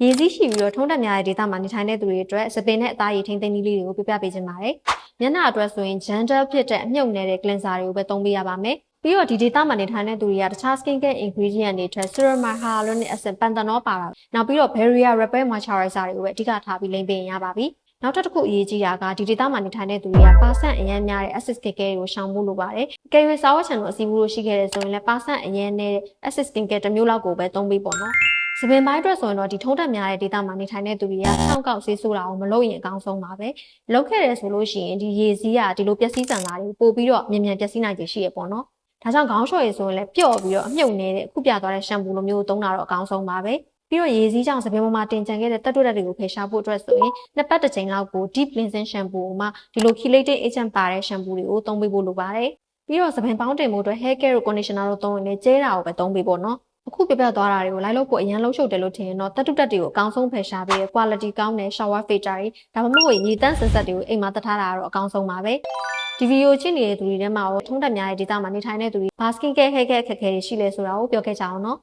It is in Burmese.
ရေစီးရှိပြီးတော့ထုံးတက်များတဲ့ဒေသမှာနေထိုင်တဲ့သူတွေအတွက်စပင်နဲ့အသားရည်ထိန်းသိမ်းနည်းလေးတွေကိုပြပြပေးခြင်းပါတယ်။မျက်နှာအတွက်ဆိုရင် gentle ဖြစ်တဲ့အမြုပ်နေတဲ့ cleanser တွေကိုပဲသုံးပေးရပါမယ်။ပြီးတော့ဒီဒေသမှာနေထိုင်တဲ့သူတွေကတခြား skin care ingredient တွေထက် ceramide hyaluronic acid panthenol ပါတာ။နောက်ပြီးတော့ barrier repair moisturizer တွေကိုပဲအဓိကထားပြီးလိမ့်ပေးရင်ရပါပြီ။နောက်ထပ်တစ်ခုအရေးကြီးတာကဒီဒေသမှာနေထိုင်တဲ့သူတွေကပါဆန့်အရန်များတဲ့ acid skin care တွေကိုရှောင်ဖို့လိုပါတယ်။ကယ်ရီစာဝတ်ချန်တို့အစီအပူလို့ရှိခဲ့တဲ့ဆိုရင်လည်းပါဆန့်အရန်နဲ့ acid skin care တစ်မျိုးလောက်ကိုပဲသုံးပေးပေါ့နော်။စပင်ပိုင်းအတွက်ဆိုရင်တော့ဒီထုံးတက်များတဲ့ဒေသမှာနေထိုင်တဲ့သူတွေကချောင်းကောက်ဆေးဆိုးတာကိုမလုပ်ရင်အကောင်းဆုံးပါပဲ။လုပ်ခဲ့တယ်ဆိုလို့ရှိရင်ဒီရေစီးကဒီလိုပျက်စီးစံလာတွေပို့ပြီးတော့မြန်မြန်ပျက်စီးနိုင်ခြေရှိရပေါ့နော်။ဒါကြောင့်ခေါင်းလျှော်ရည်ဆိုရင်လည်းပျော့ပြီးတော့အမြုပ်နေတဲ့အခုပြသွားတဲ့ရှမ်ပူလိုမျိုးသုံးတာတော့အကောင်းဆုံးပါပဲ။ပြီးတော့ရေစီးကြောင့်စပင်ပေါ်မှာတင်ကျန်ခဲ့တဲ့တက်တွတ်တက်တွေကိုဖယ်ရှားဖို့အတွက်ဆိုရင်နှစ်ပတ်တစ်ချိန်လောက်ကို deep cleansing shampoo ကိုမှဒီလို chelating agent ပါတဲ့ shampoo တွေကိုသုံးပေးဖို့လိုပါတယ်။ပြီးတော့စပင်ပေါင်းတင်မှုအတွက် hair care ကို conditioner တို့သုံးရင်လည်းကျဲတာကိုပဲသုံးပေးဖို့နော်။အခုပြပြသွားတာတွေကိုလိုက်လို့ဖို့အရင်လှုပ်ရှုပ်တယ်လို့ထင်ရင်တော့တက်တုတက်တွေကိုအကောင်းဆုံးဖယ်ရှားပေးတဲ့ quality ကောင်းတဲ့ shower filter တွေဒါမှမဟုတ်ရေတန့်စင်ဆက်တွေကိုအိမ်မှာတတ်ထားတာကတော့အကောင်းဆုံးပါပဲဒီဗီဒီယိုကြည့်နေတဲ့သူတွေထဲမှာရောထုံးတက်များတဲ့ဒေတာမှာနေထိုင်တဲ့သူတွေဘာ skin care hair care အခက်အခဲတွေရှိလဲဆိုတာကိုပြောခဲ့ကြအောင်နော်